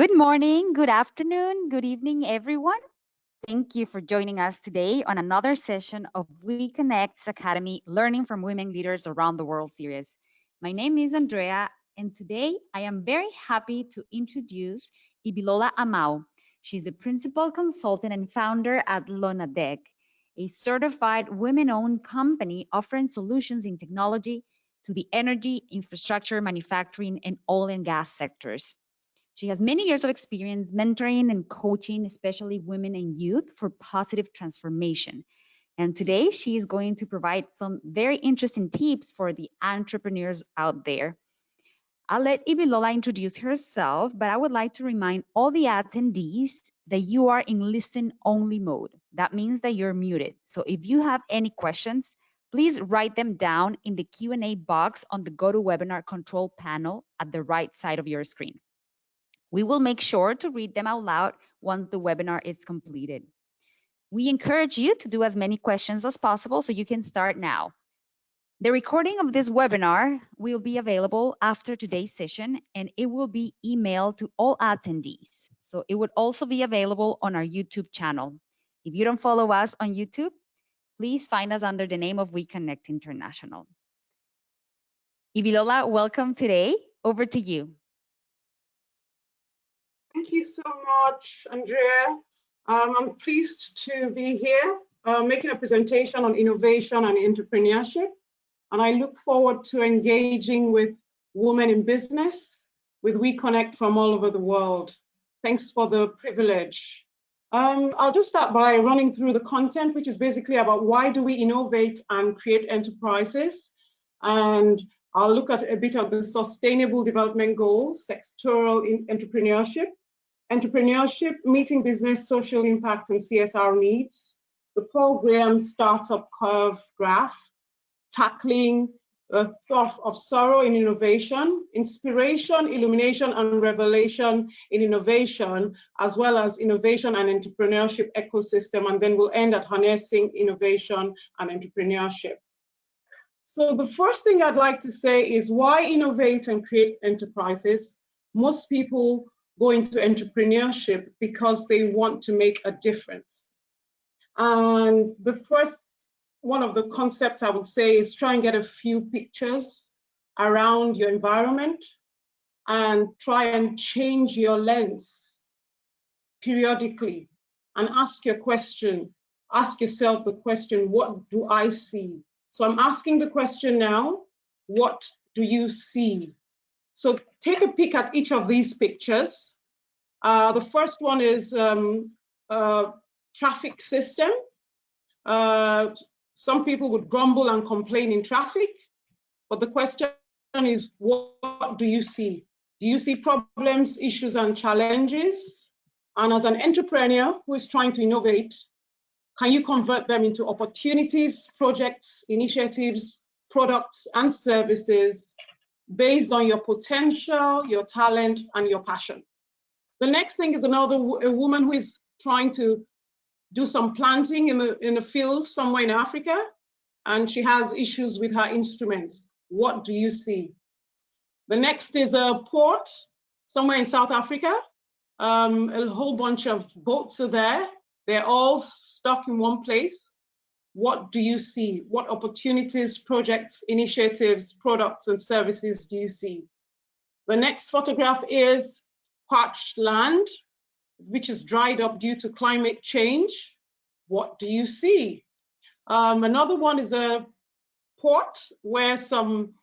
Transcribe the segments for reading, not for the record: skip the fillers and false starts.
Good morning, good afternoon, good evening, everyone. Thank you for joining us today on another session of We Connect's Academy Learning from Women Leaders Around the World series. My name is Andrea, and today I am very happy to introduce Ibilola Amao. She's the Principal Consultant and Founder at Lonadek, a certified women-owned company offering solutions in technology to the energy, infrastructure, manufacturing, and oil and gas sectors. She has many years of experience mentoring and coaching, especially women and youth, for positive transformation. And today she is going to provide some very interesting tips for the entrepreneurs out there. I'll let Ibilola introduce herself, but I would like to remind all the attendees that you are in listen only mode. That means that you're muted. So if you have any questions, please write them down in the Q&A box on the GoToWebinar control panel at the right side of your screen. We will make sure to read them out loud once the webinar is completed. We encourage you to do as many questions as possible, so you can start now. The recording of this webinar will be available after today's session, and it will be emailed to all attendees. So it would also be available on our YouTube channel. If you don't follow us on YouTube, please find us under the name of We Connect International. Ibilola, welcome today. Over to you. Thank you so much, Andrea. I'm pleased to be here making a presentation on innovation and entrepreneurship. And I look forward to engaging with women in business, with We Connect from all over the world. Thanks for the privilege. I'll just start by running through the content, which is basically about why do we innovate and create enterprises. And I'll look at a bit of the sustainable development goals, sectoral entrepreneurship, meeting business, social impact, and CSR needs, the Paul Graham startup curve graph, tackling the thought of sorrow in innovation, inspiration, illumination, and revelation in innovation, as well as innovation and entrepreneurship ecosystem. And then we'll end at harnessing innovation and entrepreneurship. So the first thing I'd like to say is why innovate and create enterprises? Most people go into entrepreneurship because they want to make a difference. And the first one of the concepts I would say is try and get a few pictures around your environment and try and change your lens periodically and ask yourself the question, what do I see? So I'm asking the question now, what do you see? So take a peek at each of these pictures. The first one is traffic system. Some people would grumble and complain in traffic, but the question is, what do you see? Do you see problems, issues, and challenges? And as an entrepreneur who is trying to innovate, can you convert them into opportunities, projects, initiatives, products, and services based on your potential, your talent, and your passion? The next thing is a woman who is trying to do some planting in a field somewhere in Africa, and she has issues with her instruments. What do you see? The next is a port somewhere in South Africa. A whole bunch of boats are there. They're all stuck in one place. What do you see? What opportunities, projects, initiatives, products, and services do you see? The next photograph is parched land, which is dried up due to climate change. What do you see? Another one is a port where some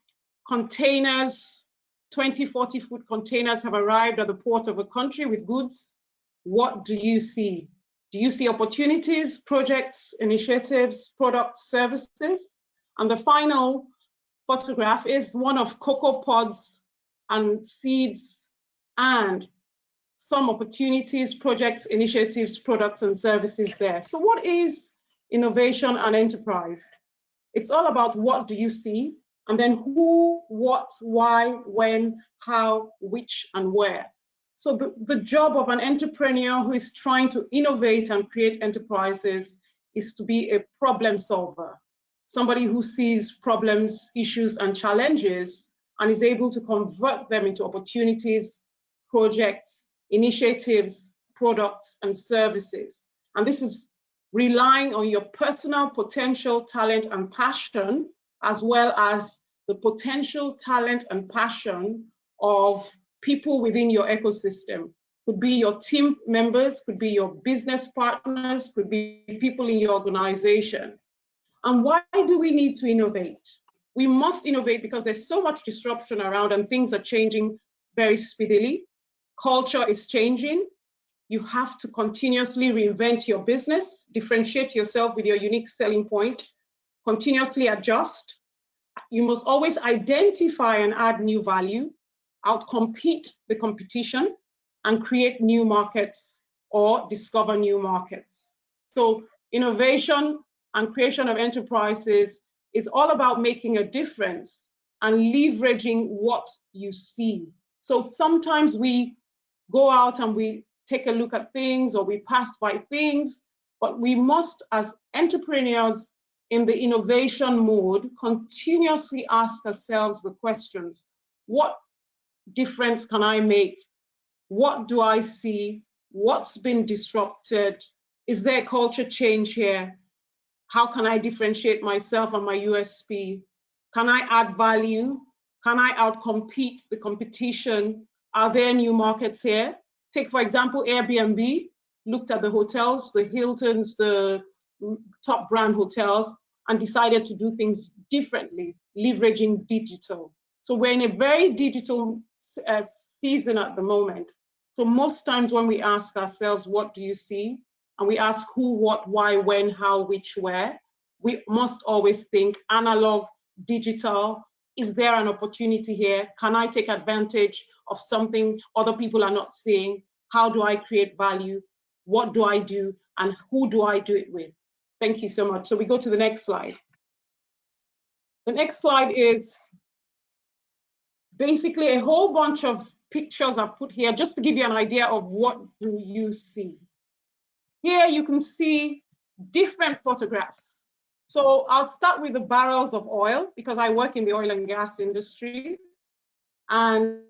containers, 20, 40-foot containers have arrived at the port of a country with goods. What do you see? Do you see opportunities, projects, initiatives, products, services? And the final photograph is one of cocoa pods and seeds and some opportunities, projects, initiatives, products, and services there. So what is innovation and enterprise? It's all about what do you see, and then who, what, why, when, how, which, and where. So the job of an entrepreneur who is trying to innovate and create enterprises is to be a problem solver, somebody who sees problems, issues, and challenges and is able to convert them into opportunities, projects, initiatives, products, and services. And this is relying on your personal potential, talent, and passion, as well as the potential talent and passion of people within your ecosystem. Could be your team members, could be your business partners, could be people in your organization. And why do we need to innovate? We must innovate because there's so much disruption around and things are changing very speedily. Culture is changing. You have to continuously reinvent your business, differentiate yourself with your unique selling point, continuously adjust. You must always identify and add new value, outcompete the competition, and create new markets or discover new markets. So innovation and creation of enterprises is all about making a difference and leveraging what you see. So sometimes we go out and we take a look at things or we pass by things, but we must, as entrepreneurs in the innovation mode, continuously ask ourselves the questions: what difference can I make? What do I see? What's been disrupted? Is there a culture change here? How can I differentiate myself and my USP? Can I add value? Can I outcompete the competition? Are there new markets here? Take, for example, Airbnb looked at the hotels, the Hiltons, the top brand hotels, and decided to do things differently, leveraging digital. So we're in a very digital season at the moment. So most times when we ask ourselves, what do you see? And we ask who, what, why, when, how, which, where, we must always think analog, digital. Is there an opportunity here? Can I take advantage of something other people are not seeing? How do I create value? What do I do? And who do I do it with? Thank you so much. So we go to the next slide. The next slide is basically a whole bunch of pictures I've put here just to give you an idea of what do you see. Here you can see different photographs. So I'll start with the barrels of oil because I work in the oil and gas industry. And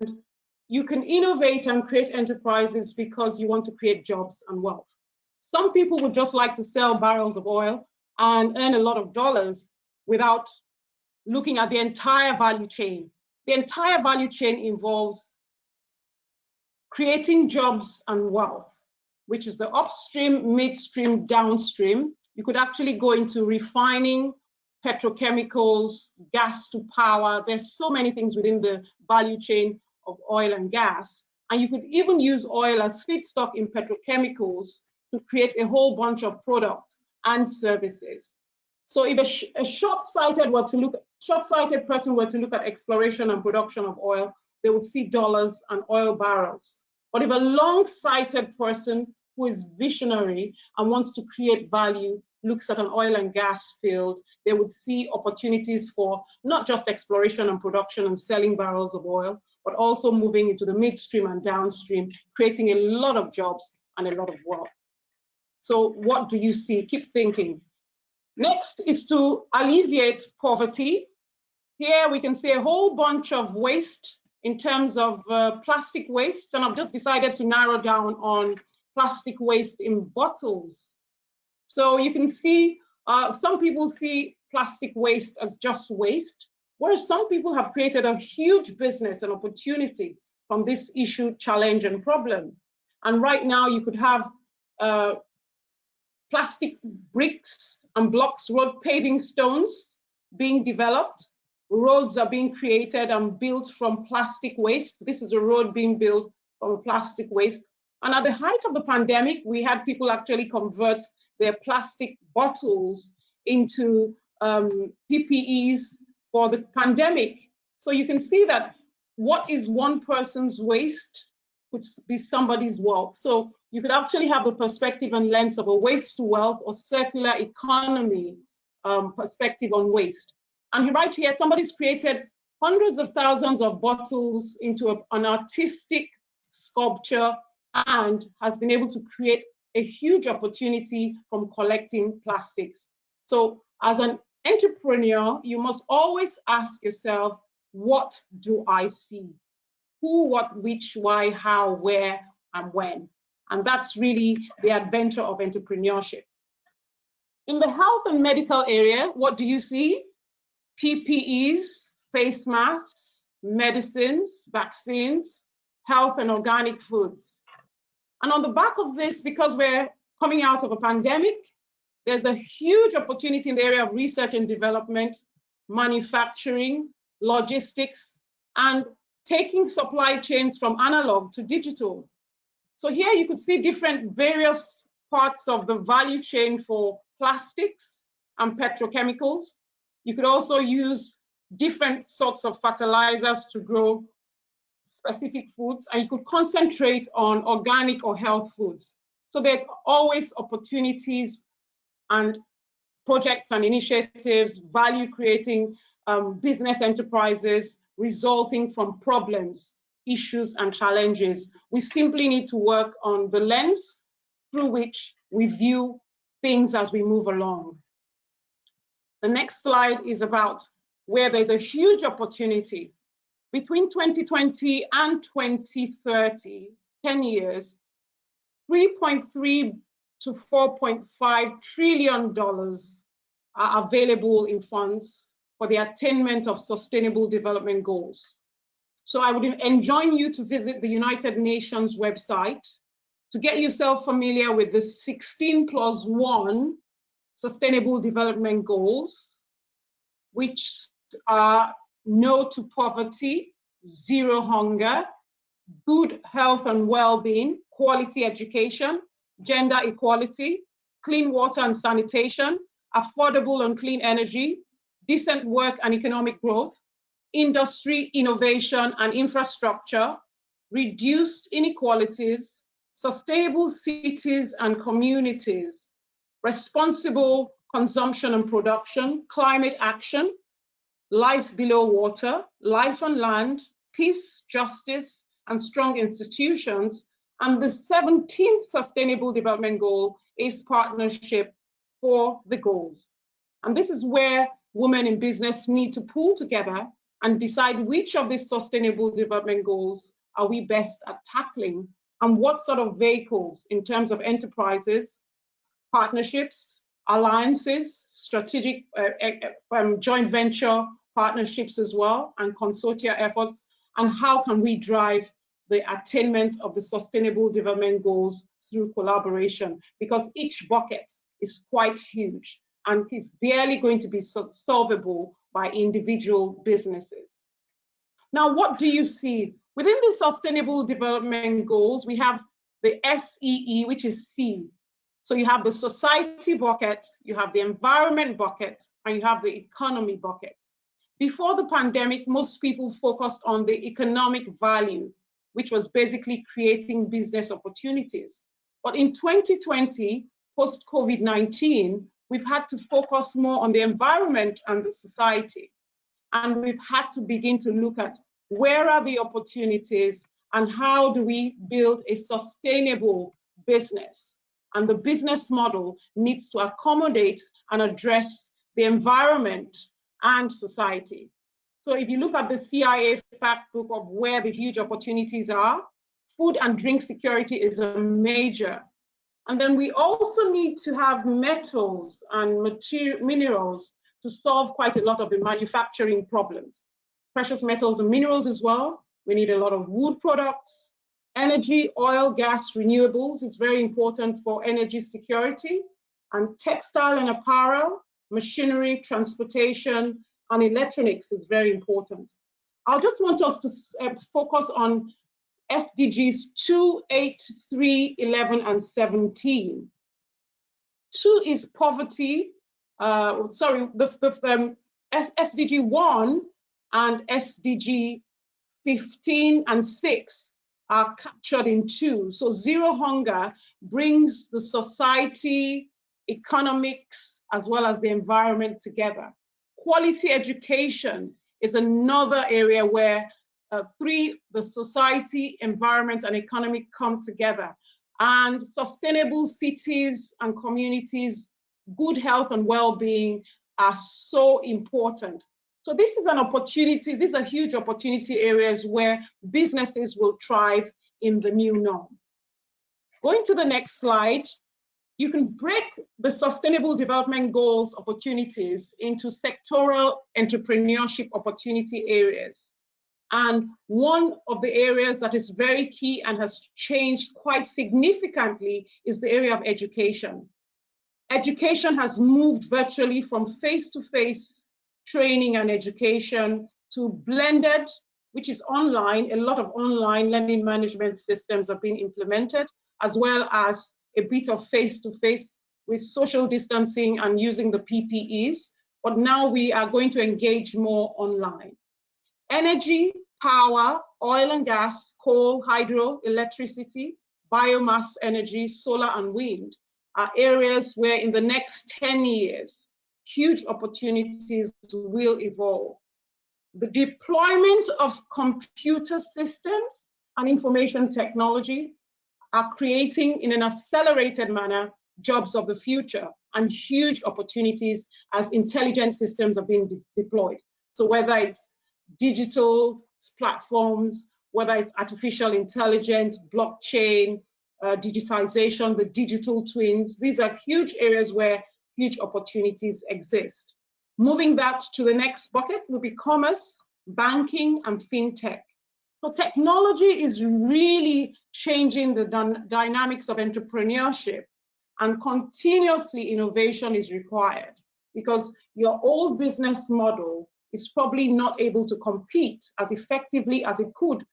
you can innovate and create enterprises because you want to create jobs and wealth. Some people would just like to sell barrels of oil and earn a lot of dollars without looking at the entire value chain. The entire value chain involves creating jobs and wealth, which is the upstream, midstream, downstream. You could actually go into refining, petrochemicals, gas to power. There's so many things within the value chain of oil and gas. And you could even use oil as feedstock in petrochemicals to create a whole bunch of products and services. So if a short-sighted person were to look at exploration and production of oil, they would see dollars and oil barrels. But if a long-sighted person who is visionary and wants to create value looks at an oil and gas field, they would see opportunities for not just exploration and production and selling barrels of oil, but also moving into the midstream and downstream, creating a lot of jobs and a lot of wealth. So what do you see? Keep thinking. Next is to alleviate poverty. Here we can see a whole bunch of waste in terms of plastic waste, and I've just decided to narrow down on plastic waste in bottles. So you can see some people see plastic waste as just waste, whereas some people have created a huge business and opportunity from this issue, challenge, and problem. And right now you could have plastic bricks and blocks, road paving stones being developed. Roads are being created and built from plastic waste. This is a road being built from plastic waste. And at the height of the pandemic, we had people actually convert their plastic bottles into PPEs for the pandemic. So you can see that what is one person's waste could be somebody's wealth. So you could actually have the perspective and lens of a waste to wealth or circular economy perspective on waste. And right here, somebody's created hundreds of thousands of bottles into an artistic sculpture and has been able to create a huge opportunity from collecting plastics. So as an entrepreneur, you must always ask yourself, what do I see? Who, what, which, why, how, where, and when. And that's really the adventure of entrepreneurship. In the health and medical area, what do you see? PPEs, face masks, medicines, vaccines, health and organic foods. And on the back of this, because we're coming out of a pandemic, there's a huge opportunity in the area of research and development, manufacturing, logistics, and taking supply chains from analog to digital. So here you could see different various parts of the value chain for plastics and petrochemicals. You could also use different sorts of fertilizers to grow specific foods, and you could concentrate on organic or health foods. So there's always opportunities and projects and initiatives, value creating business enterprises resulting from problems, issues, and challenges. We simply need to work on the lens through which we view things as we move along. The next slide is about where there's a huge opportunity. Between 2020 and 2030, 10 years, $3.3 to $4.5 trillion are available in funds for the attainment of sustainable development goals. So I would enjoin you to visit the United Nations website to get yourself familiar with the 16+1 Sustainable Development Goals, which are no to poverty, zero hunger, good health and well-being, quality education, gender equality, clean water and sanitation, affordable and clean energy, decent work and economic growth, industry, innovation and infrastructure, reduced inequalities, sustainable cities and communities, responsible consumption and production, climate action, life below water, life on land, peace, justice, and strong institutions. And the 17th Sustainable Development Goal is partnership for the goals. And this is where women in business need to pull together and decide which of these Sustainable Development Goals are we best at tackling, and what sort of vehicles in terms of enterprises, partnerships, alliances, strategic joint venture partnerships as well, and consortia efforts, and how can we drive the attainment of the Sustainable Development Goals through collaboration, because each bucket is quite huge and is barely going to be solvable by individual businesses. Now, what do you see? Within the Sustainable Development Goals, we have the SEE, which is C. So you have the society bucket, you have the environment bucket, and you have the economy bucket. Before the pandemic, most people focused on the economic value, which was basically creating business opportunities. But in 2020, post-COVID-19, we've had to focus more on the environment and the society. And we've had to begin to look at where are the opportunities and how do we build a sustainable business. And the business model needs to accommodate and address the environment and society. So if you look at the CIA fact book of where the huge opportunities are, food and drink security is a major. And then we also need to have metals and minerals to solve quite a lot of the manufacturing problems. Precious metals and minerals as well. We need a lot of wood products. Energy, oil, gas, renewables is very important for energy security. And textile and apparel, machinery, transportation, and electronics is very important. I just want us to focus on SDGs 2, 8, 3, 11, and 17. 2 is poverty. SDG 1 and SDG 15 and 6 are captured in 2. So zero hunger brings the society, economics, as well as the environment together. Quality education is another area where the society, environment, and economic come together. And sustainable cities and communities, good health and well-being are so important. So this is an opportunity, these are huge opportunity areas where businesses will thrive in the new norm. Going to the next slide, you can break the Sustainable Development Goals opportunities into sectoral entrepreneurship opportunity areas. And one of the areas that is very key and has changed quite significantly is the area of education. Education has moved virtually from face-to-face training and education to blended, which is online. A lot of online learning management systems have been implemented, as well as a bit of face-to-face with social distancing and using the PPEs. But now we are going to engage more online. Energy, power, oil and gas, coal, hydro, electricity, biomass energy, solar and wind are areas where in the next 10 years, huge opportunities will evolve. The deployment of computer systems and information technology are creating in an accelerated manner jobs of the future and huge opportunities as intelligent systems are being deployed. So whether it's digital platforms, whether it's artificial intelligence, blockchain, digitization, the digital twins, these are huge areas where huge opportunities exist. Moving that to the next bucket will be commerce, banking, and fintech. So technology is really changing the dynamics of entrepreneurship, and continuously innovation is required because your old business model is probably not able to compete as effectively as it could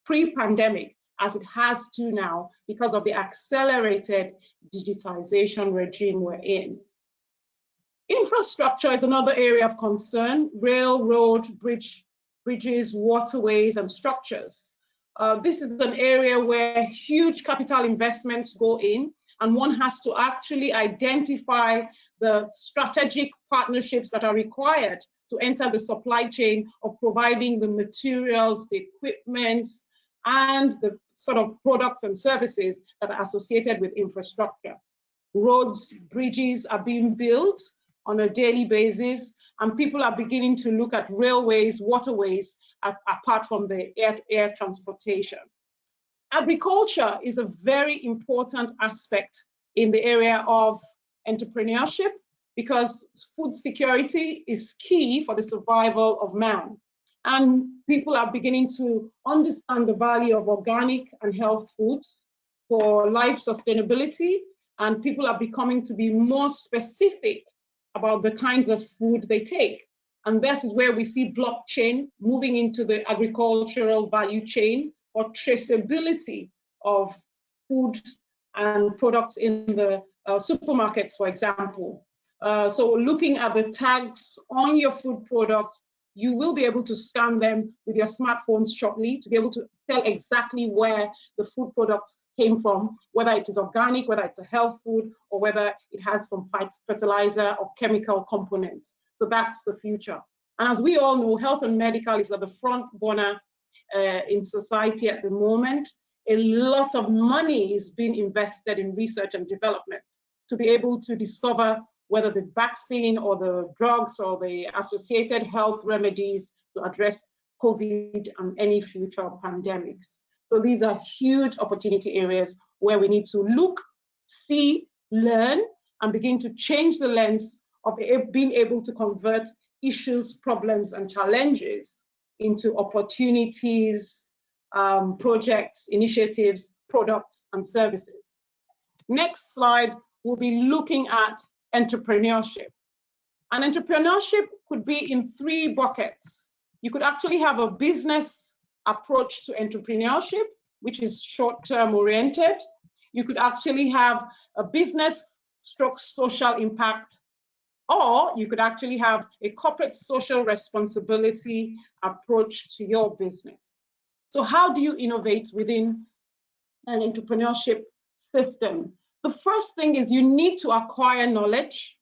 pre-pandemic as it has to now because of the accelerated digitization regime we're in. Infrastructure is another area of concern: railroad, bridges, waterways, and structures. This is an area where huge capital investments go in, and one has to actually identify the strategic partnerships that are required to enter the supply chain of providing the materials, the equipments, and the sort of products and services that are associated with infrastructure. Roads, bridges are being built on a daily basis, and people are beginning to look at railways, waterways, apart from the air transportation. Agriculture is a very important aspect in the area of entrepreneurship because food security is key for the survival of man. And people are beginning to understand the value of organic and health foods for life sustainability, and people are becoming to be more specific about the kinds of food they take. And this is where we see blockchain moving into the agricultural value chain for traceability of food and products in the supermarkets, for example. So looking at the tags on your food products, you will be able to scan them with your smartphones shortly to be able to tell exactly where the food products came from, whether it is organic, whether it's a health food, or whether it has some fertilizer or chemical components. So that's the future. And as we all know, health and medical is at the front burner in society at the moment. A lot of money is being invested in research and development to be able to discover whether the vaccine or the drugs or the associated health remedies to address COVID and any future pandemics. So these are huge opportunity areas where we need to look, see, learn, and begin to change the lens of being able to convert issues, problems, and challenges into opportunities, projects, initiatives, products, and services. Next slide, we'll be looking at entrepreneurship. And entrepreneurship could be in 3 buckets. You could actually have a business approach to entrepreneurship, which is short-term oriented. You could actually have a business stroke social impact, or you could actually have a corporate social responsibility approach to your business. So how do you innovate within an entrepreneurship system? The first thing is you need to acquire knowledge,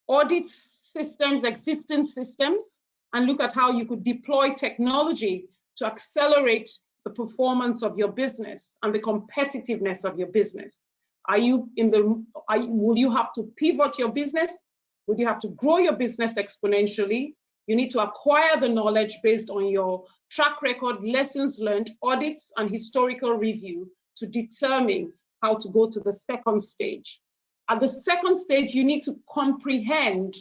audit systems, existing systems, and look at how you could deploy technology to accelerate the performance of your business and the competitiveness of your business. Will you have to pivot your business? Would you have to grow your business exponentially? You need to acquire the knowledge based on your track record, lessons learned, audits, and historical review to determine how to go to the second stage. At the second stage, you need to comprehend,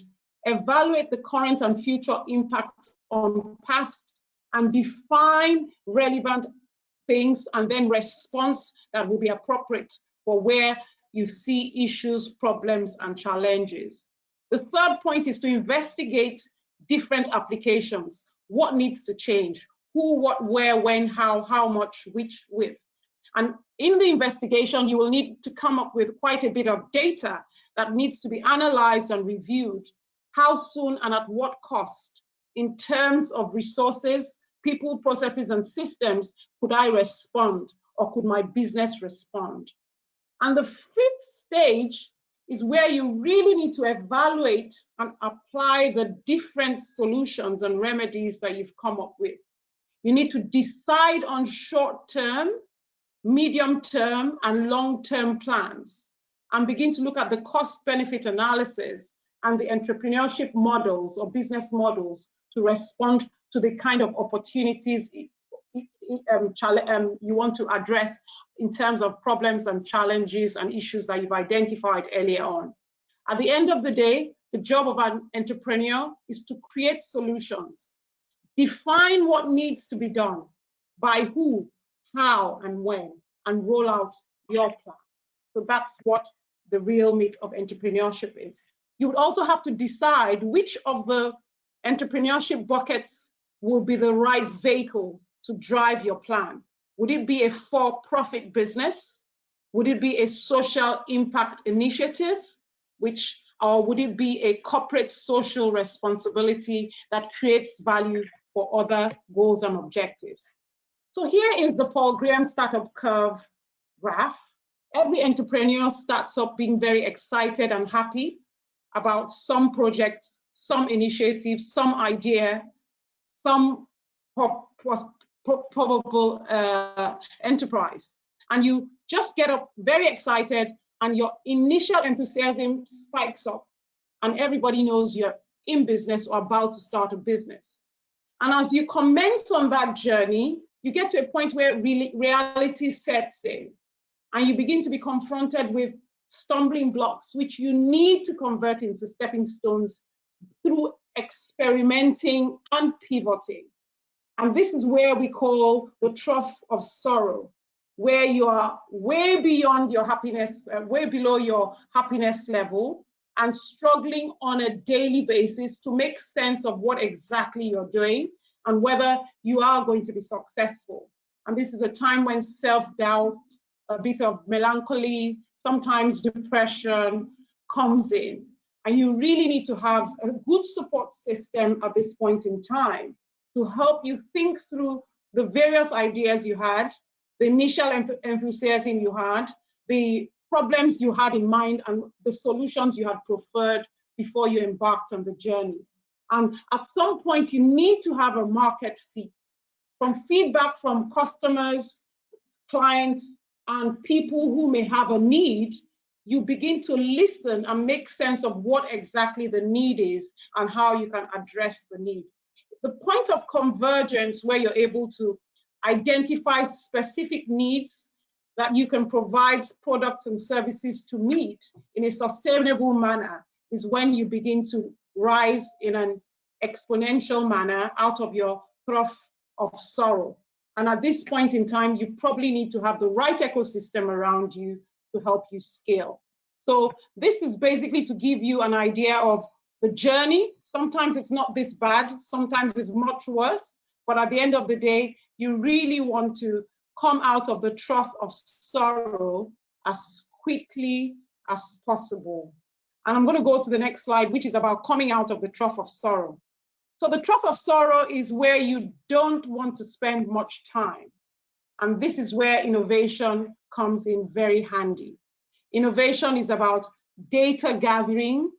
evaluate the current and future impact on past, and define relevant things, and then response that will be appropriate for where you see issues, problems, and challenges. The third point is to investigate different applications. What needs to change? Who, what, where, when, how much, which, with. And in the investigation, you will need to come up with quite a bit of data that needs to be analyzed and reviewed. How soon and at what cost, in terms of resources, people, processes, and systems, could I respond, or could my business respond? And the fifth stage is where you really need to evaluate and apply the different solutions and remedies that you've come up with. You need to decide on short-term, medium-term, and long-term plans, and begin to look at the cost-benefit analysis and the entrepreneurship models or business models to respond to the kind of opportunities you want to address in terms of problems and challenges and issues that you've identified earlier on. At the end of the day, the job of an entrepreneur is to create solutions, define what needs to be done, by who, how, and when, and roll out your plan. So that's what the real meat of entrepreneurship is. You would also have to decide which of the entrepreneurship buckets will be the right vehicle to drive your plan. Would it be a for-profit business? Would it be a social impact initiative? Or would it be a corporate social responsibility that creates value for other goals and objectives? So here is the Paul Graham startup curve graph. Every entrepreneur starts up being very excited and happy about some project, some initiative, some idea, some probable enterprise. And you just get up very excited, and your initial enthusiasm spikes up, and everybody knows you're in business or about to start a business. And as you commence on that journey, you get to a point where reality sets in, and you begin to be confronted with stumbling blocks, which you need to convert into stepping stones through experimenting and pivoting. And this is where we call the trough of sorrow, where you are way beyond your happiness, way below your happiness level, and struggling on a daily basis to make sense of what exactly you're doing and whether you are going to be successful. And this is a time when self-doubt, a bit of melancholy, sometimes depression comes in. And you really need to have a good support system at this point in time to help you think through the various ideas you had, the initial enthusiasm you had, the problems you had in mind, and the solutions you had preferred before you embarked on the journey. And at some point, you need to have a market fit. From feedback from customers, clients, and people who may have a need, you begin to listen and make sense of what exactly the need is and how you can address the need. The point of convergence, where you're able to identify specific needs that you can provide products and services to meet in a sustainable manner, is when you begin to rise in an exponential manner out of your trough of sorrow. And at this point in time, you probably need to have the right ecosystem around you to help you scale. So this is basically to give you an idea of the journey. Sometimes it's not this bad, sometimes it's much worse, but at the end of the day, you really want to come out of the trough of sorrow as quickly as possible. And I'm going to go to the next slide, which is about coming out of the trough of sorrow. So the trough of sorrow is where you don't want to spend much time. And this is where innovation comes in very handy. Innovation is about data gathering,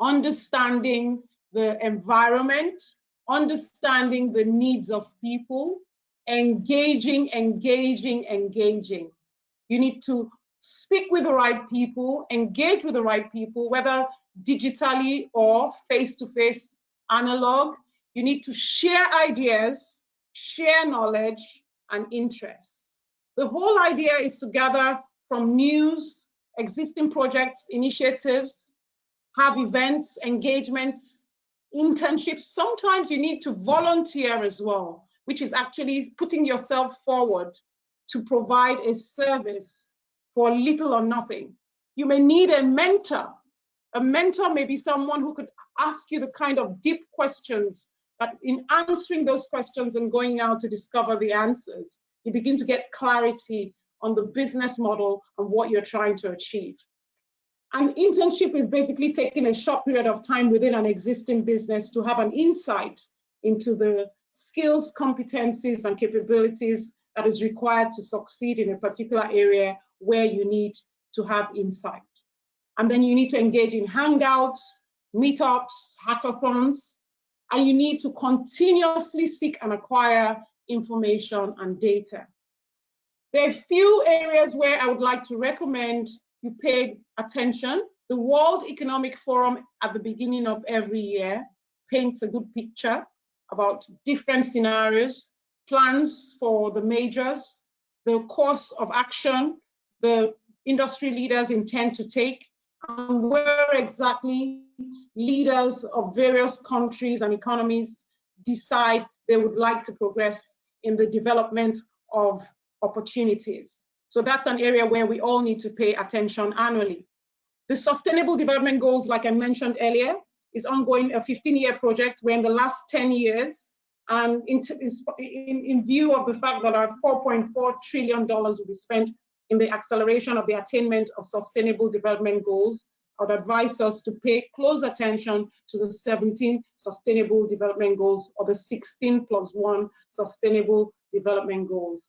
understanding the environment, understanding the needs of people, engaging. You need to speak with the right people, engage with the right people, whether digitally or face-to-face analog. You need to share ideas, share knowledge and interests. The whole idea is to gather from news, existing projects, initiatives, have events, engagements, internships. Sometimes you need to volunteer as well, which is actually putting yourself forward to provide a service for little or nothing. You may need a mentor. A mentor may be someone who could ask you the kind of deep questions that in answering those questions and going out to discover the answers, you begin to get clarity on the business model and what you're trying to achieve. An internship is basically taking a short period of time within an existing business to have an insight into the skills, competencies, and capabilities that is required to succeed in a particular area where you need to have insight. And then you need to engage in hangouts, meetups, hackathons, and you need to continuously seek and acquire information and data. There are a few areas where I would like to recommend you pay attention. The World Economic Forum at the beginning of every year paints a good picture about different scenarios, plans for the majors, the course of action the industry leaders intend to take, and where exactly leaders of various countries and economies decide they would like to progress in the development of opportunities. So that's an area where we all need to pay attention annually. The Sustainable Development Goals, like I mentioned earlier, is ongoing, a 15-year project where in the last 10 years, and in view of the fact that our $4.4 trillion will be spent in the acceleration of the attainment of Sustainable Development Goals, I would advise us to pay close attention to the 17 Sustainable Development Goals or the 16+1 Sustainable Development Goals.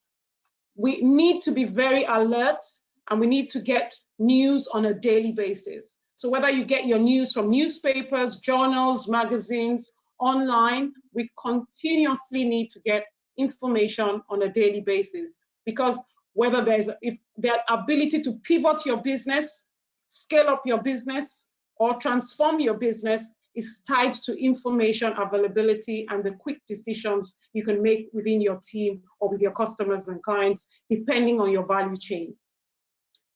We need to be very alert and we need to get news on a daily basis. So whether you get your news from newspapers, journals, magazines, online, we continuously need to get information on a daily basis, because whether if the ability to pivot your business, scale up your business, or transform your business is tied to information availability and the quick decisions you can make within your team or with your customers and clients, depending on your value chain.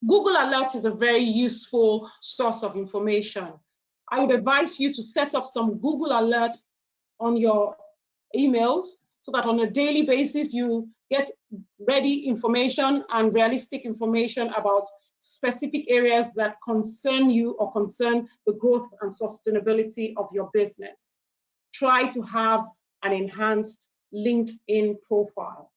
Google Alert is a very useful source of information. I would advise you to set up some Google Alert on your emails so that on a daily basis you get ready information and realistic information about specific areas that concern you or concern the growth and sustainability of your business. Try to have an enhanced LinkedIn profile.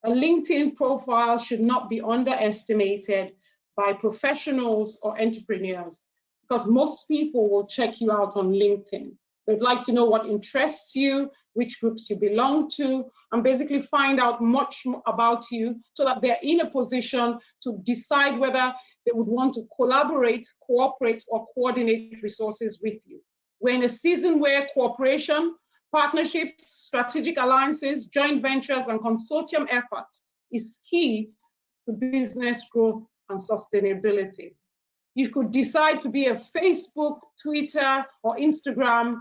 A LinkedIn profile should not be underestimated by professionals or entrepreneurs, because most people will check you out on LinkedIn. They'd like to know what interests you, which groups you belong to, and basically find out much about you so that they're in a position to decide whether they would want to collaborate, cooperate, or coordinate resources with you. We're in a season where cooperation, partnerships, strategic alliances, joint ventures, and consortium effort is key to business growth and sustainability. You could decide to be a Facebook, Twitter, or Instagram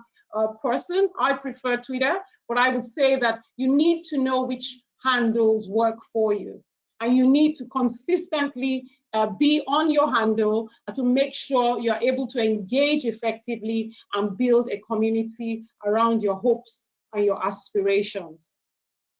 person. I prefer Twitter, but I would say that you need to know which handles work for you. And you need to consistently be on your handle to make sure you're able to engage effectively and build a community around your hopes and your aspirations.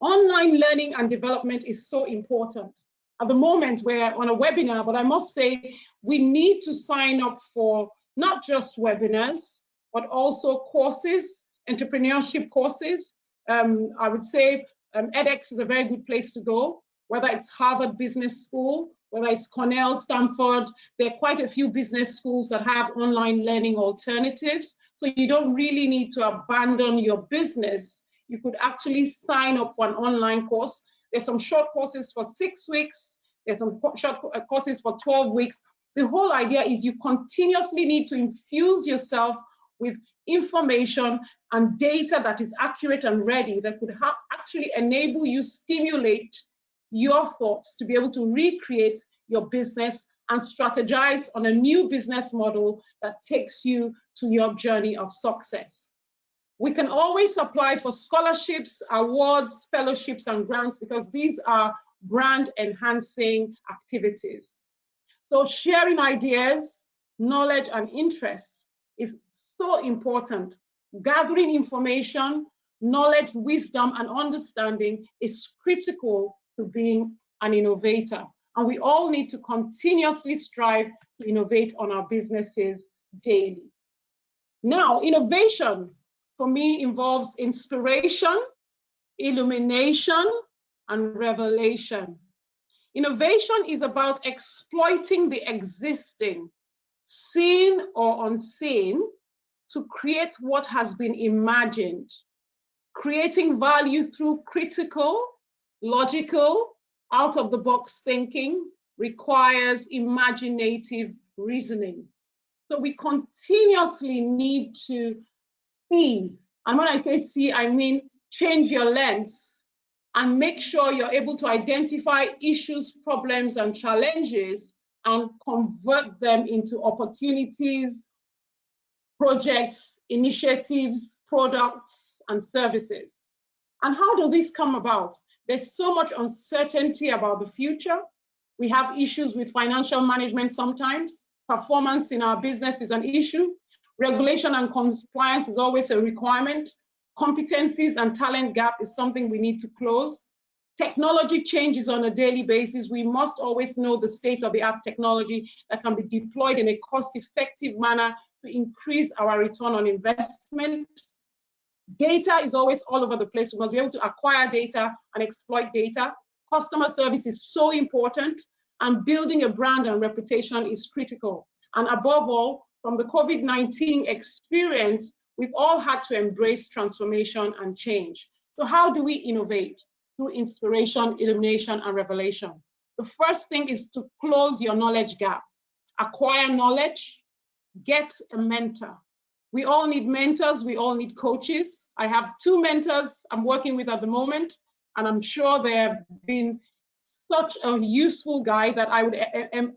Online learning and development is so important. At the moment, we're on a webinar, but I must say we need to sign up for not just webinars, but also courses, entrepreneurship courses. I would say edX is a very good place to go, whether it's Harvard Business School, whether it's Cornell, Stanford. There are quite a few business schools that have online learning alternatives. So you don't really need to abandon your business. You could actually sign up for an online course. There's some short courses for 6 weeks. There's some short courses for 12 weeks. The whole idea is you continuously need to infuse yourself with information and data that is accurate and ready, that could actually enable you, stimulate your thoughts to be able to recreate your business and strategize on a new business model that takes you to your journey of success. We can always apply for scholarships, awards, fellowships, and grants because these are brand enhancing activities. So sharing ideas, knowledge, and interests is so important. Gathering information, knowledge, wisdom, and understanding is critical to being an innovator. And we all need to continuously strive to innovate on our businesses daily. Now, innovation for me involves inspiration, illumination, and revelation. Innovation is about exploiting the existing, seen or unseen, to create what has been imagined. Creating value through critical, logical, out-of-the-box thinking requires imaginative reasoning. So we continuously need to see, and when I say see, I mean change your lens and make sure you're able to identify issues, problems, and challenges and convert them into opportunities, projects, initiatives, products, and services. And how do these come about? There's so much uncertainty about the future. We have issues with financial management sometimes. Performance in our business is an issue. Regulation and compliance is always a requirement. Competencies and talent gap is something we need to close. Technology changes on a daily basis. We must always know the state-of-the-art technology that can be deployed in a cost-effective manner to increase our return on investment. Data is always all over the place. We must be able to acquire data and exploit data. Customer service is so important, and building a brand and reputation is critical. And above all, from the COVID-19 experience, we've all had to embrace transformation and change. So how do we innovate? Through inspiration, illumination, and revelation. The first thing is to close your knowledge gap. Acquire knowledge, get a mentor. We all need mentors, we all need coaches. I have 2 mentors I'm working with at the moment, and I'm sure they've been such a useful guide that I would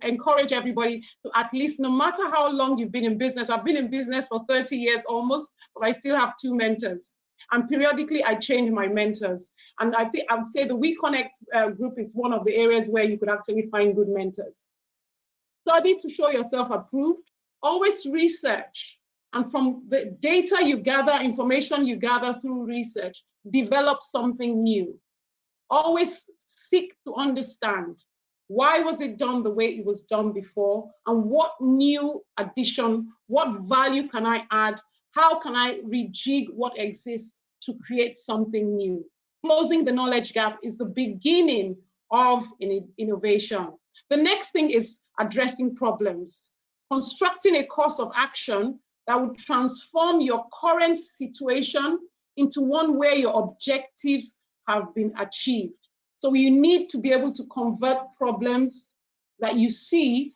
encourage everybody to, at least, no matter how long you've been in business. I've been in business for 30 years almost, but I still have 2 mentors. And periodically I change my mentors. And I would say the We Connect group is one of the areas where you could actually find good mentors. Study to show yourself approved. Always research. And from the data you gather, information you gather through research, develop something new. Always seek to understand, why was it done the way it was done before, and what new addition, what value can I add, how can I rejig what exists to create something new. Closing the knowledge gap is the beginning of innovation. The next thing is addressing problems, constructing a course of action that would transform your current situation into one where your objectives have been achieved. So you need to be able to convert problems that you see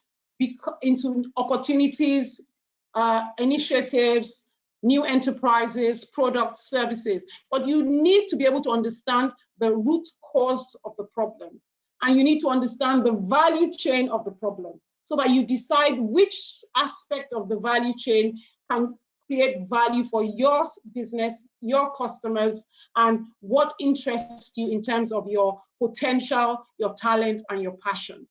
into opportunities, initiatives, new enterprises, products, services. But you need to be able to understand the root cause of the problem. And you need to understand the value chain of the problem so that you decide which aspect of the value chain can create value for your business, your customers, and what interests you in terms of your potential, your talent, and your passion.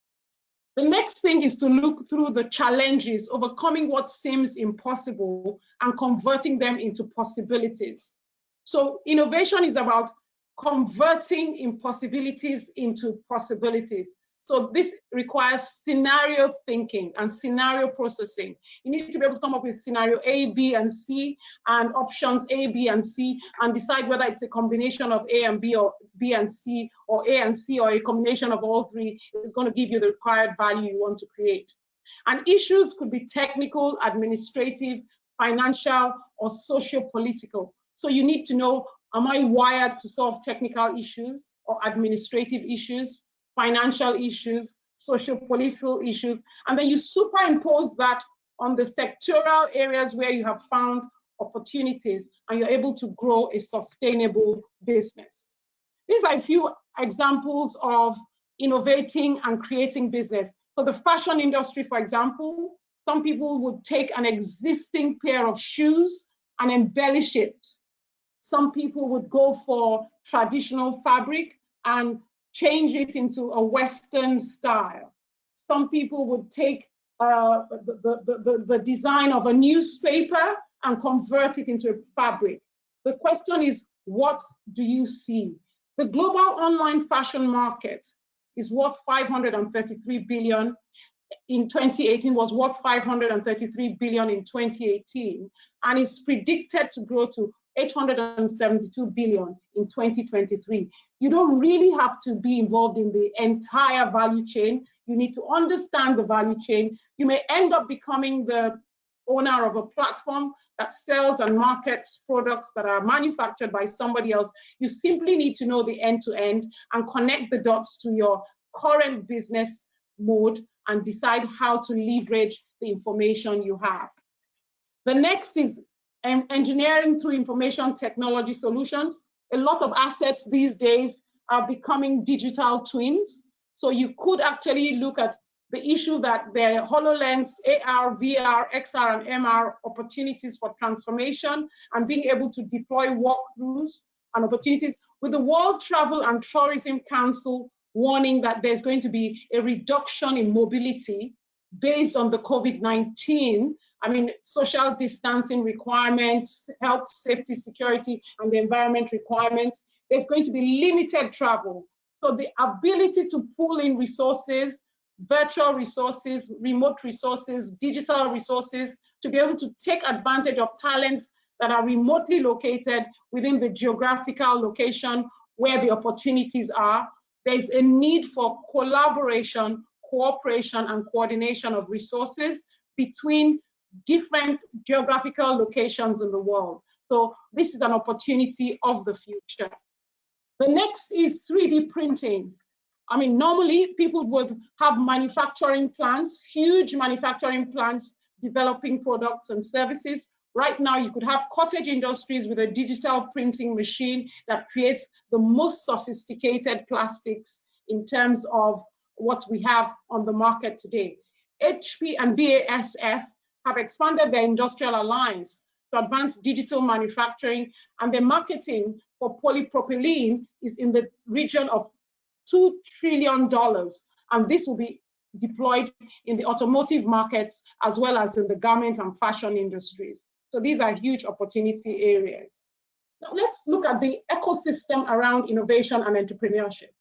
The next thing is to look through the challenges, overcoming what seems impossible and converting them into possibilities. So innovation is about converting impossibilities into possibilities. So this requires scenario thinking and scenario processing. You need to be able to come up with scenario A, B, and C, and options A, B, and C, and decide whether it's a combination of A and B, or B and C, or A and C, or a combination of all 3 is going to give you the required value you want to create. And issues could be technical, administrative, financial, or socio-political. So you need to know, am I wired to solve technical issues or administrative issues, financial issues, socio-political issues, and then you superimpose that on the sectoral areas where you have found opportunities and you're able to grow a sustainable business. These are a few examples of innovating and creating business. So the fashion industry, for example, some people would take an existing pair of shoes and embellish it. Some people would go for traditional fabric and change it into a Western style. Some people would take the design of a newspaper and convert it into a fabric. The question is, what do you see? The global online fashion market is worth 533 billion in 2018, was worth 533 billion in 2018, and is predicted to grow to 872 billion in 2023. You don't really have to be involved in the entire value chain. You need to understand the value chain. You may end up becoming the owner of a platform that sells and markets products that are manufactured by somebody else. You simply need to know the end-to-end and connect the dots to your current business mode and decide how to leverage the information you have. The next is engineering through information technology solutions. A lot of assets these days are becoming digital twins. So you could actually look at the issue that the HoloLens, AR, VR, XR, and MR opportunities for transformation and being able to deploy walkthroughs and opportunities. With the World Travel and Tourism Council warning that there's going to be a reduction in mobility based on the COVID-19, I mean, social distancing requirements, health, safety, security, and the environment requirements, there's going to be limited travel. So the ability to pull in resources, virtual resources, remote resources, digital resources, to be able to take advantage of talents that are remotely located within the geographical location where the opportunities are. There's a need for collaboration, cooperation, and coordination of resources between different geographical locations in the world. So this is an opportunity of the future. The next is 3D printing. I mean, normally people would have manufacturing plants, huge manufacturing plants, developing products and services. Right now, you could have cottage industries with a digital printing machine that creates the most sophisticated plastics in terms of what we have on the market today. HP and BASF have expanded their industrial alliance to advance digital manufacturing, and their marketing for polypropylene is in the region of $2 trillion, and this will be deployed in the automotive markets as well as in the garment and fashion industries. So these are huge opportunity areas. Now let's look at the ecosystem around innovation and entrepreneurship.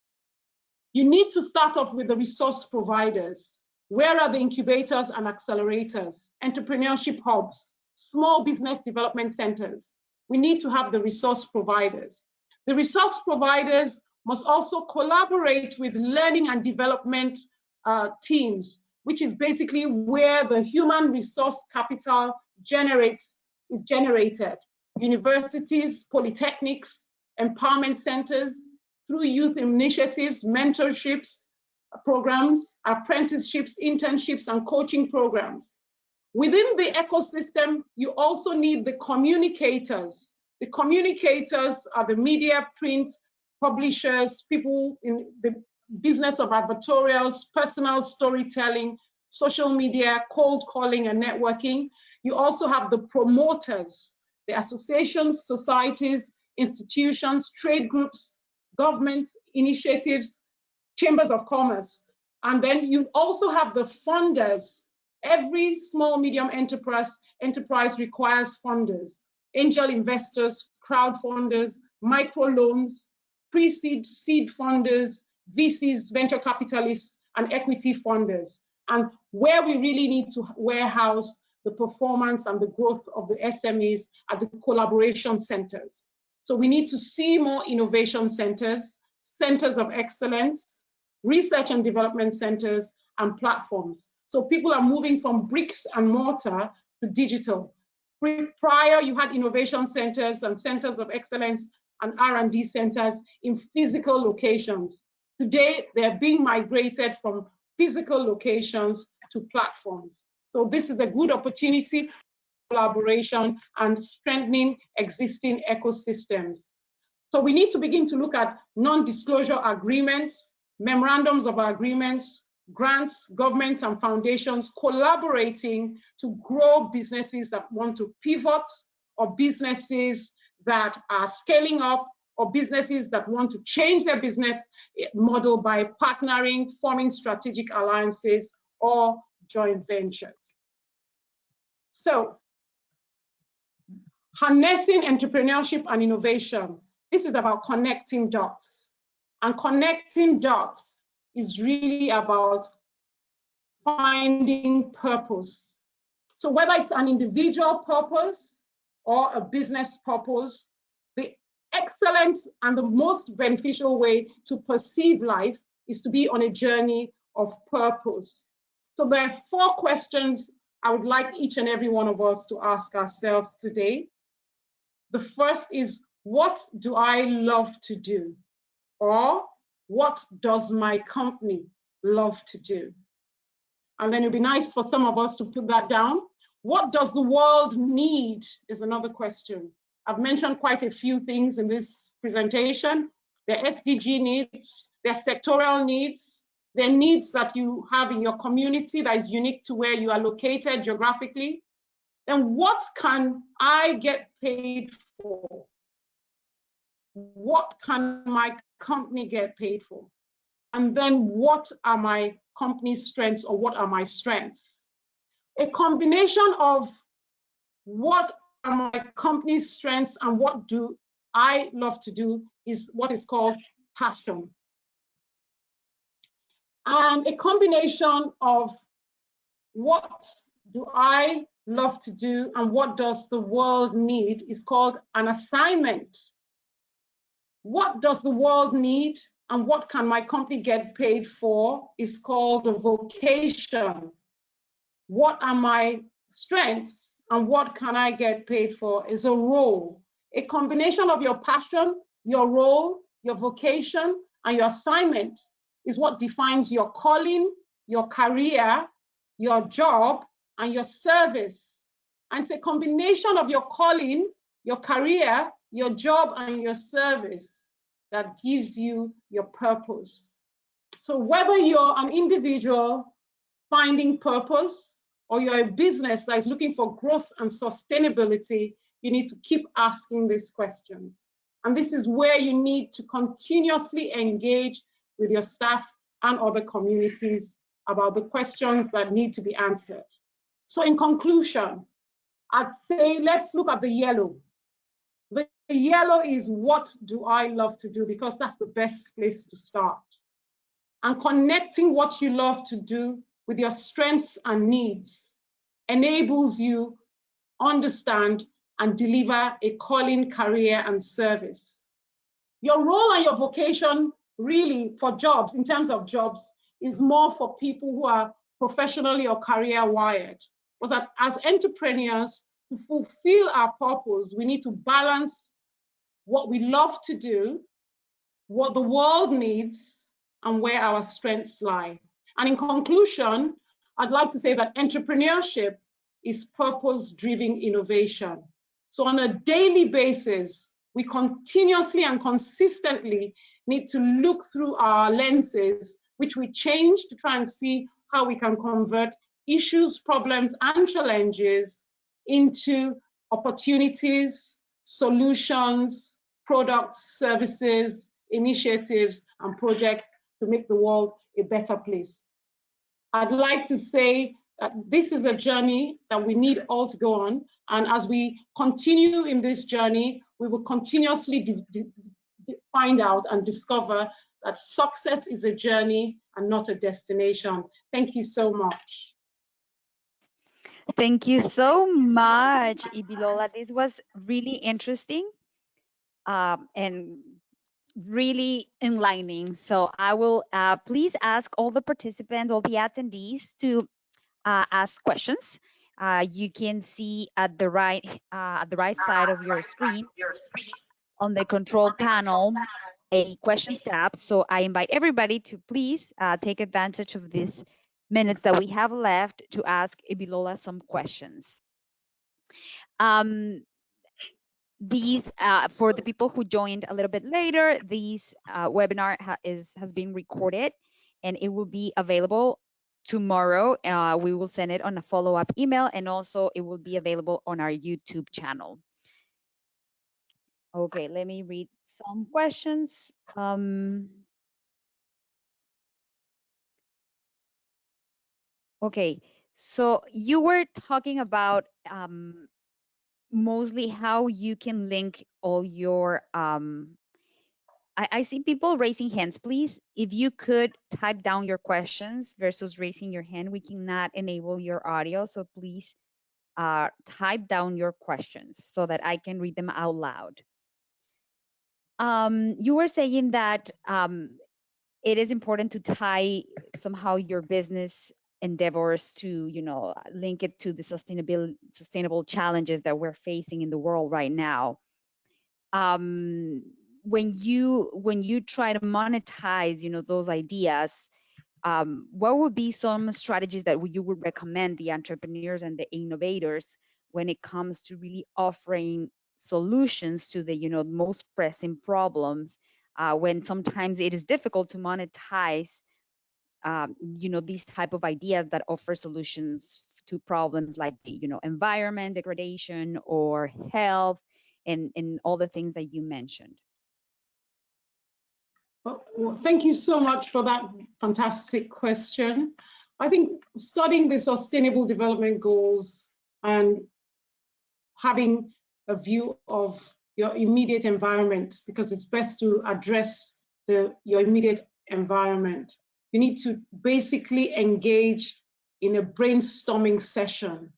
You need to start off with the resource providers. Where are the incubators and accelerators, entrepreneurship hubs, small business development centers? We need to have the resource providers. The resource providers must also collaborate with learning and development teams, which is basically where the human resource capital is generated. Universities, polytechnics, empowerment centers, through youth initiatives, mentorships, programs, apprenticeships, internships, and coaching programs. Within the ecosystem, you also need the communicators. The communicators are the media, print, publishers, people in the business of advertorials, personal storytelling, social media, cold calling, and networking. You also have the promoters, the associations, societies, institutions, trade groups, governments, initiatives, chambers of commerce. And then you also have the funders. Every small, medium enterprise requires funders, angel investors, crowd funders, microloans, pre-seed, seed funders, VCs, venture capitalists, and equity funders. And where we really need to warehouse the performance and the growth of the SMEs are the collaboration centers. So we need to see more innovation centers, centers of excellence, research and development centers, and platforms. So people are moving from bricks and mortar to digital. Prior, you had innovation centers and centers of excellence and R&D centers in physical locations. Today, they're being migrated from physical locations to platforms. So this is a good opportunity for collaboration and strengthening existing ecosystems. So we need to begin to look at non-disclosure agreements, memorandums of agreements, grants, governments, and foundations collaborating to grow businesses that want to pivot, or businesses that are scaling up, or businesses that want to change their business model by partnering, forming strategic alliances, or joint ventures. So, harnessing entrepreneurship and innovation. This is about connecting dots. And connecting dots is really about finding purpose. So whether it's an individual purpose or a business purpose, the excellent and the most beneficial way to perceive life is to be on a journey of purpose. So there are 4 questions I would like each and every one of us to ask ourselves today. The first is, what do I love to do? Or what does my company love to do? And then it'd be nice for some of us to put that down. What does the world need is another question. I've mentioned quite a few things in this presentation. Their SDG needs, their sectoral needs, their needs that you have in your community that is unique to where you are located geographically. Then what can I get paid for? What can my company get paid for? And then what are my company's strengths, or what are my strengths? A combination of what are my company's strengths and what do I love to do is what is called passion. And a combination of what do I love to do and what does the world need is called an assignment. What does the world need and what can my company get paid for is called a vocation. What are my strengths and what can I get paid for is a role. A combination of your passion, your role, your vocation, and your assignment is what defines your calling, your career, your job, and your service. And it's a combination of your calling, your career, your job, and your service that gives you your purpose. So whether you're an individual finding purpose or you're a business that is looking for growth and sustainability, you need to keep asking these questions. And this is where you need to continuously engage with your staff and other communities about the questions that need to be answered. So in conclusion, I'd say let's look at the yellow. The yellow is what do I love to do, because that's the best place to start. And connecting what you love to do with your strengths and needs enables you understand and deliver a calling, career, and service. Your role and your vocation really for jobs, in terms of jobs, is more for people who are professionally or career wired. Was that as entrepreneurs, to fulfill our purpose, we need to balance what we love to do, what the world needs, and where our strengths lie. And in conclusion, I'd like to say that entrepreneurship is purpose-driven innovation. So on a daily basis, we continuously and consistently need to look through our lenses, which we change to try and see how we can convert issues, problems, and challenges into opportunities, solutions, products, services, initiatives, and projects to make the world a better place. I'd like to say that this is a journey that we need all to go on. And as we continue in this journey, we will continuously find out and discover that success is a journey and not a destination. Thank you so much. Thank you so much, Ibilola. This was really interesting and really enlightening. So I will please ask all the participants, all the attendees to ask questions. You can see at the right side of your screen on the control panel a questions tab. So I invite everybody to please take advantage of these minutes that we have left to ask Ibilola some questions. These for the people who joined a little bit later, this webinar has been recorded and it will be available tomorrow. We will send it on a follow-up email, and also it will be available on our YouTube channel. Okay, let me read some questions. Okay, so you were talking about mostly how you can link all your I see people raising hands. Please, if you could type down your questions versus raising your hand, we cannot enable your audio. So please type down your questions so that I can read them out loud. You were saying that it is important to tie somehow your business endeavors to, link it to the sustainable challenges that we're facing in the world right now. When you try to monetize, those ideas, what would be some strategies that you would recommend the entrepreneurs and the innovators when it comes to really offering solutions to the most pressing problems, when sometimes it is difficult to monetize these type of ideas that offer solutions to problems like the environment degradation or health and all the things that you mentioned. Well, thank you so much for that fantastic question. I think studying the Sustainable Development Goals and having a view of your immediate environment, because it's best to address your immediate environment. You need to basically engage in a brainstorming session.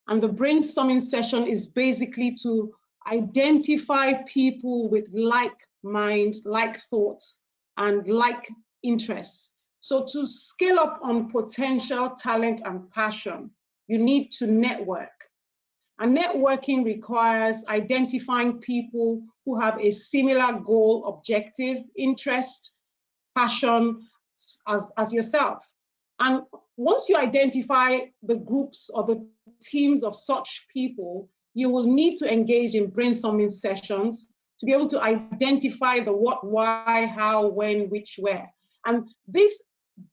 And the brainstorming session is basically to identify people with like mind, like thoughts, and like interests. So to scale up on potential, talent, and passion, you need to network. And networking requires identifying people who have a similar goal, objective, interest, passion as yourself. And once you identify the groups or the teams of such people, you will need to engage in brainstorming sessions to be able to identify the what, why, how, when, which, where. And this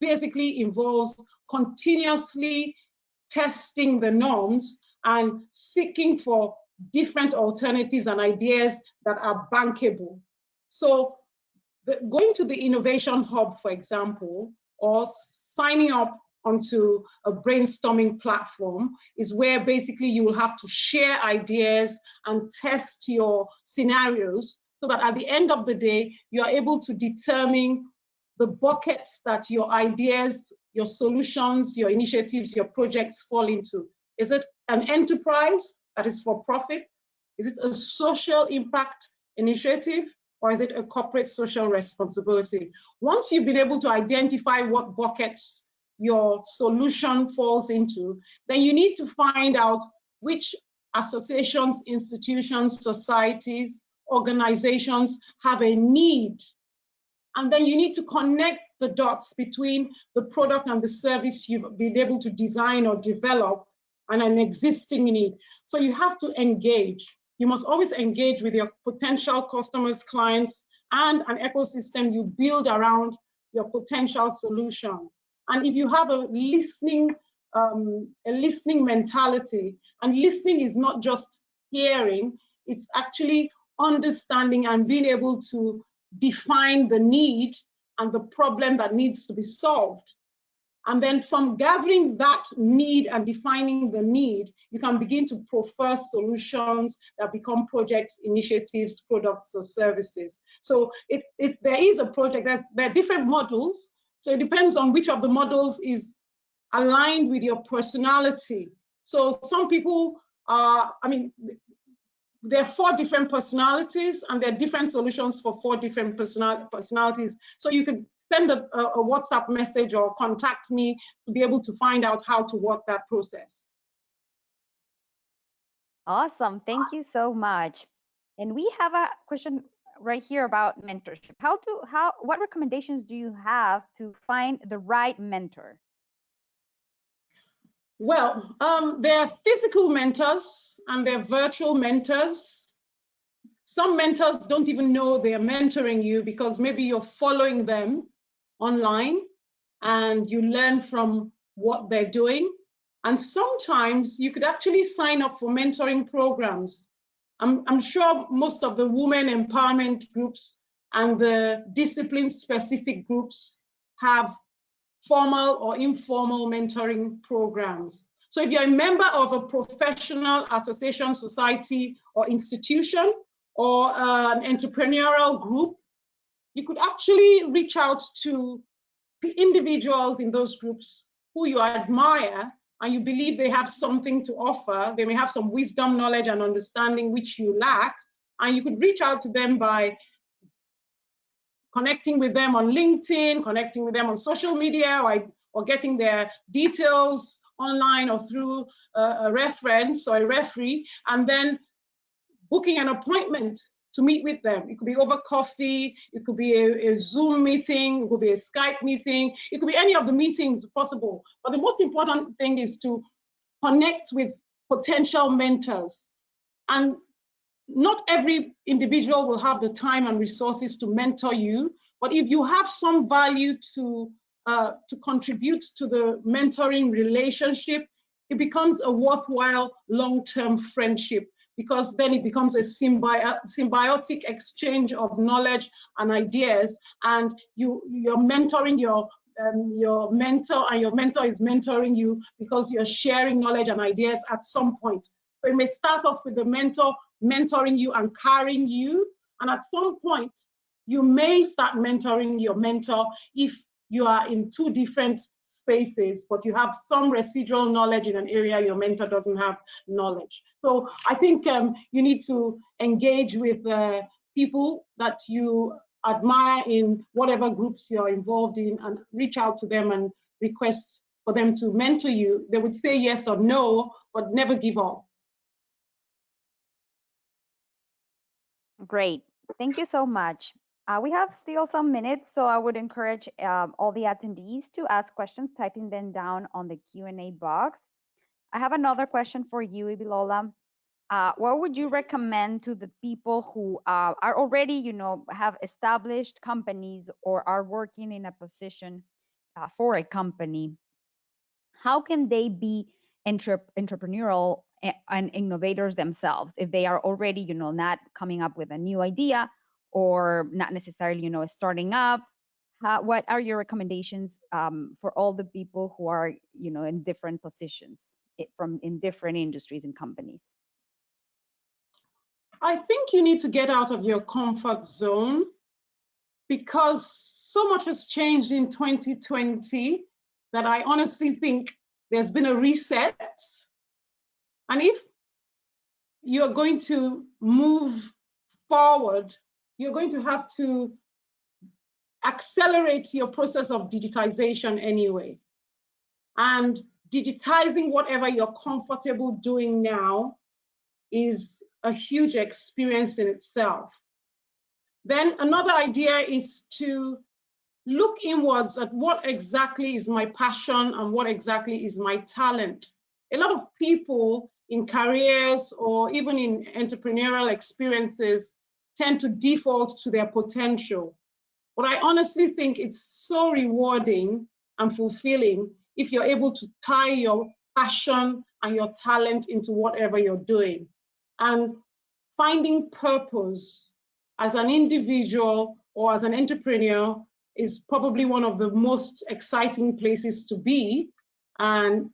basically involves continuously testing the norms and seeking for different alternatives and ideas that are bankable. So going to the Innovation Hub, for example, or signing up onto a brainstorming platform is where basically you will have to share ideas and test your scenarios so that at the end of the day, you're able to determine the buckets that your ideas, your solutions, your initiatives, your projects fall into. Is it an enterprise that is for profit? Is it a social impact initiative? Or is it a corporate social responsibility? Once you've been able to identify what buckets your solution falls into, then you need to find out which associations, institutions, societies, organizations have a need. And then you need to connect the dots between the product and the service you've been able to design or develop and an existing need. So you have to engage. You must always engage with your potential customers, clients, and an ecosystem you build around your potential solution. And if you have a listening mentality, and listening is not just hearing, it's actually understanding and being able to define the need and the problem that needs to be solved. And then from gathering that need and defining the need, you can begin to prefer solutions that become projects, initiatives, products, or services. So if there is a project, there are different models. So it depends on which of the models is aligned with your personality. So some people are, there are 4 different personalities and there are different solutions for 4 different personalities. So you could send a WhatsApp message or contact me to be able to find out how to work that process. Awesome. Thank you so much. And we have a question right here about mentorship. What recommendations do you have to find the right mentor? Well, there are physical mentors and there are virtual mentors. Some mentors don't even know they're mentoring you because maybe you're following them online and you learn from what they're doing. And sometimes you could actually sign up for mentoring programs. I'm sure most of the women empowerment groups and the discipline-specific groups have formal or informal mentoring programs. So if you're a member of a professional association, society, or institution, or an entrepreneurial group, you could actually reach out to individuals in those groups who you admire and you believe they have something to offer. They may have some wisdom, knowledge, and understanding which you lack, and you could reach out to them by connecting with them on LinkedIn, connecting with them on social media, or getting their details online or through a reference or a referee, and then booking an appointment to meet with them. It could be over coffee, it could be a Zoom meeting, it could be a Skype meeting, it could be any of the meetings possible. But the most important thing is to connect with potential mentors. And not every individual will have the time and resources to mentor you, but if you have some value to contribute to the mentoring relationship, it becomes a worthwhile long-term friendship, because then it becomes a symbiotic exchange of knowledge and ideas, and you're mentoring your mentor, and your mentor is mentoring you because you're sharing knowledge and ideas at some point. So it may start off with the mentor mentoring you and carrying you, and at some point you may start mentoring your mentor if you are in two different spaces, but you have some residual knowledge in an area your mentor doesn't have knowledge. So I think you need to engage with people that you admire in whatever groups you're involved in, and reach out to them and request for them to mentor you. They would say yes or no, but never give up. Great. Thank you so much. We have still some minutes, so I would encourage all the attendees to ask questions, typing them down on the Q&A box. I have another question for you, Ibilola. What would you recommend to the people who are already, have established companies or are working in a position for a company? How can they be entrepreneurial and innovators themselves if they are already, not coming up with a new idea or not necessarily, starting up? What are your recommendations for all the people who are, in different positions in different industries and companies? I think you need to get out of your comfort zone, because so much has changed in 2020 that I honestly think there's been a reset. And if you're going to move forward, you're going to have to accelerate your process of digitization anyway. And digitizing whatever you're comfortable doing now is a huge experience in itself. Then another idea is to look inwards at what exactly is my passion and what exactly is my talent. A lot of people in careers or even in entrepreneurial experiences tend to default to their potential. But I honestly think it's so rewarding and fulfilling if you're able to tie your passion and your talent into whatever you're doing. And finding purpose as an individual or as an entrepreneur is probably one of the most exciting places to be. And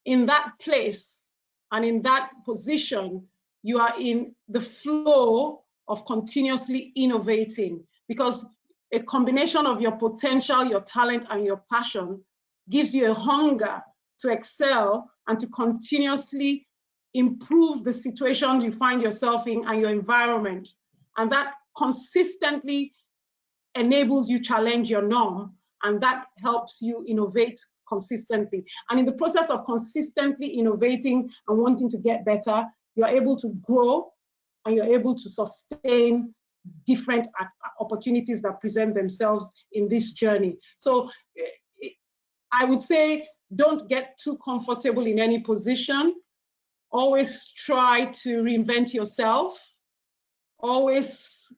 in that place and in that position, you are in the flow of continuously innovating, because a combination of your potential, your talent, and your passion gives you a hunger to excel and to continuously improve the situations you find yourself in and your environment. And that consistently enables you challenge your norm, and that helps you innovate consistently. And in the process of consistently innovating and wanting to get better, you're able to grow and you're able to sustain different opportunities that present themselves in this journey. So I would say, don't get too comfortable in any position. Always try to reinvent yourself. Always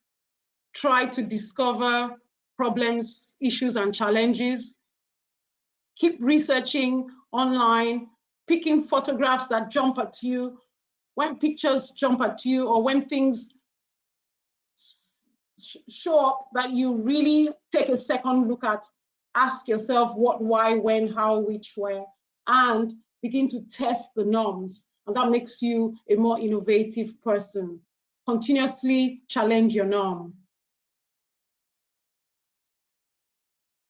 try to discover problems, issues, and challenges. Keep researching online, picking photographs that jump at you. When pictures jump at you, or when things show up that you really take a second look at, ask yourself what, why, when, how, which, where, and begin to test the norms. And that makes you a more innovative person. Continuously challenge your norm.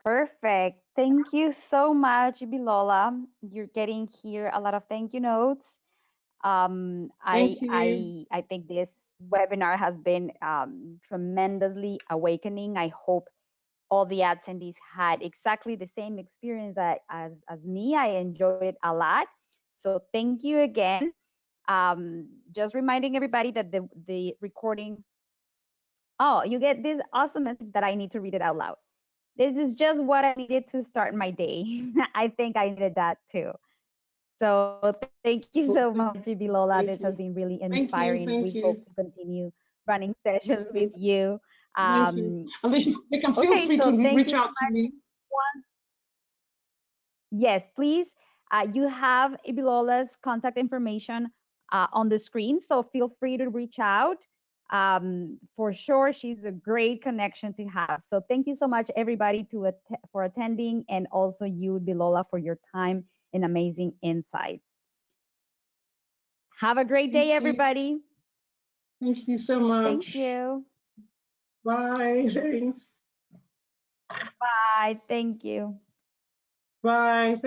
Perfect. Thank you so much, Ibilola. You're getting here a lot of thank you notes. Thank you. I think this webinar has been tremendously awakening. I hope all the attendees had exactly the same experience as me. I enjoyed it a lot. So thank you again. Just reminding everybody that the recording. Oh, you get this awesome message that I need to read it out loud. This is just what I needed to start my day. I think I needed that too. So thank you so much, Ibilola. This has Thank been you. really Thank you. inspiring. We Thank hope you. to continue running sessions with you. Thank you. And they can feel Okay, free to so thank reach you so out to me. much. Yes, please. You have Ibilola's contact information on the screen, so feel free to reach out. For sure, she's a great connection to have. So thank you so much, everybody, for attending, and also you, Ibilola, for your time and amazing insight. Have a great day, Thank you. everybody. Thank you so much. Thank you. Bye. Thanks. Bye. Thank you. Bye.